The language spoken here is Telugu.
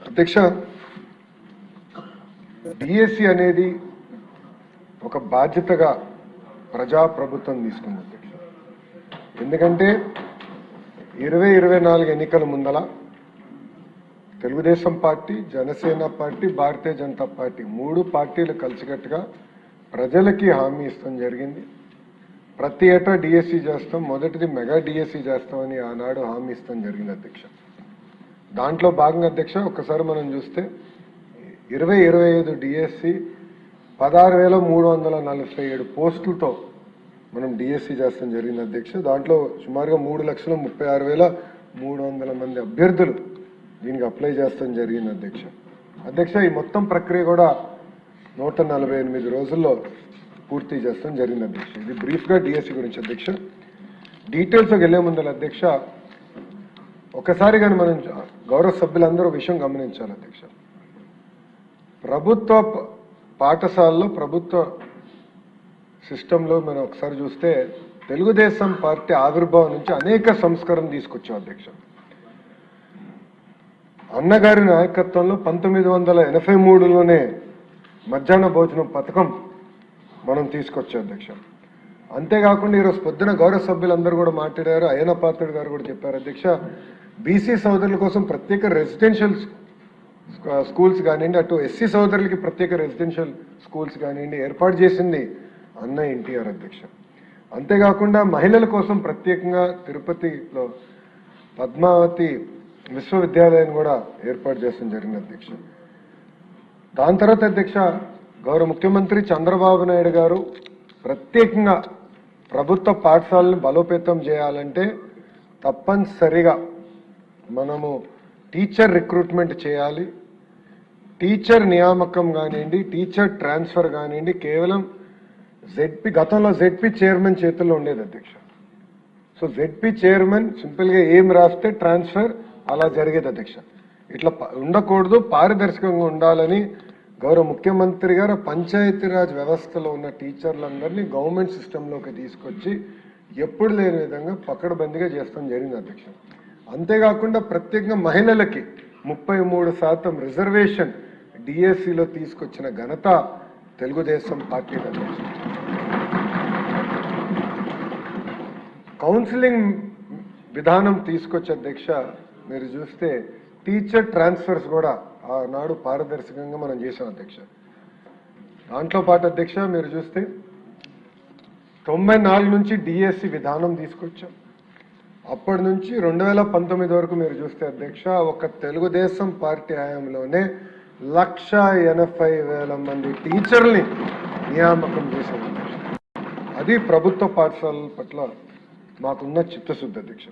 అధ్యక్ష, డిఎస్సి అనేది ఒక బాధ్యతగా ప్రజాప్రభుత్వం తీసుకుంది అధ్యక్ష. ఎందుకంటే 2024 ఎన్నికల ముందల Telugu Desam party, Janasena party, Bharatiya Janata party 3 పార్టీలు కలిసికట్టుగా ప్రజలకి హామీ ఇస్తాం జరిగింది. ప్రతి ఏటా డిఎస్సి చేస్తాం, మొదటిది మెగా డిఎస్సి చేస్తామని ఆనాడు హామీ ఇస్తాం జరిగింది అధ్యక్ష. దాంట్లో భాగంగా అధ్యక్ష ఒక్కసారి మనం చూస్తే 2025 డిఎస్సి 16,347 పోస్టులతో మనం డిఎస్సి చేస్తాం జరిగింది అధ్యక్ష. దాంట్లో సుమారుగా 3,36,300 మంది అభ్యర్థులు దీనికి అప్లై చేస్తాం జరిగింది అధ్యక్ష. అధ్యక్ష, ఈ మొత్తం ప్రక్రియ కూడా 148 రోజుల్లో పూర్తి చేస్తాం జరిగింది అధ్యక్ష. ఇది బ్రీఫ్గా డిఎస్సి గురించి అధ్యక్ష. డీటెయిల్స్కి వెళ్లే ముందర అధ్యక్ష ఒకసారి కానీ మనం గౌరవ సభ్యులందరూ విషయం గమనించాలి అధ్యక్ష. ప్రభుత్వ పాఠశాలలో, ప్రభుత్వ సిస్టంలో మనం ఒకసారి చూస్తే తెలుగుదేశం పార్టీ ఆవిర్భావం నుంచి అనేక సంస్కరణ తీసుకొచ్చాం అధ్యక్ష. అన్నగారి నాయకత్వంలో 1983లోనే మధ్యాహ్న భోజనం పథకం మనం తీసుకొచ్చాం అధ్యక్ష. అంతేకాకుండా ఈరోజు పొద్దున గౌరవ సభ్యులందరూ కూడా మాట్లాడారు, అయ్యన పాత్రుడు గారు కూడా చెప్పారు అధ్యక్ష. బీసీ సోదరుల కోసం ప్రత్యేక రెసిడెన్షియల్ స్కూల్స్ కానివ్వండి, అటు ఎస్సీ సోదరులకి ప్రత్యేక రెసిడెన్షియల్ స్కూల్స్ కానివ్వండి ఏర్పాటు చేసింది అన్న ఎన్టీఆర్ అధ్యక్ష. అంతేకాకుండా మహిళల కోసం ప్రత్యేకంగా తిరుపతిలో పద్మావతి విశ్వవిద్యాలయాన్ని కూడా ఏర్పాటు చేసిన జరిగింది అధ్యక్ష. దాని తర్వాత అధ్యక్ష గౌరవ ముఖ్యమంత్రి చంద్రబాబు నాయుడు గారు ప్రత్యేకంగా ప్రభుత్వ పాఠశాలను బలోపేతం చేయాలంటే తప్పనిసరిగా మనము టీచర్ రిక్రూట్మెంట్ చేయాలి. టీచర్ నియామకం కానివ్వండి, టీచర్ ట్రాన్స్ఫర్ కానివ్వండి కేవలం గతంలో జెడ్పీ చైర్మన్ చేతుల్లో ఉండేది అధ్యక్ష. సో జెడ్పీ చైర్మన్ సింపుల్గా ఏం రాస్తే ట్రాన్స్ఫర్ అలా జరిగేది అధ్యక్ష. ఇట్లా ఉండకూడదు, పారదర్శకంగా ఉండాలని గౌరవ ముఖ్యమంత్రి గారు పంచాయతీరాజ్ వ్యవస్థలో ఉన్న టీచర్లందరినీ గవర్నమెంట్ సిస్టంలోకి తీసుకొచ్చి ఎప్పుడు లేని విధంగా పకడ్బందీగా చేస్తాం జరిగింది అధ్యక్ష. అంతేకాకుండా ప్రత్యేకంగా మహిళలకి 33% రిజర్వేషన్ డిఎస్సిలో తీసుకొచ్చిన ఘనత తెలుగుదేశం పార్టీ అధ్యక్ష. కౌన్సిలింగ్ విధానం తీసుకొచ్చే అధ్యక్ష మీరు చూస్తే టీచర్ ట్రాన్స్ఫర్స్ కూడా ఆనాడు పారదర్శకంగా మనం చేసాం అధ్యక్ష. దాంట్లో పాటు అధ్యక్ష మీరు చూస్తే 94 నుంచి డిఎస్సి విధానం తీసుకొచ్చాం. అప్పటి నుంచి 2019 వరకు మీరు చూస్తే అధ్యక్ష ఒక తెలుగుదేశం పార్టీ హయాంలోనే 1,80,000 మంది టీచర్ని నియామకం చేశాం అధ్యక్ష. అది ప్రభుత్వ పాఠశాలల పట్ల మాకున్న చిత్తశుద్ధి అధ్యక్ష.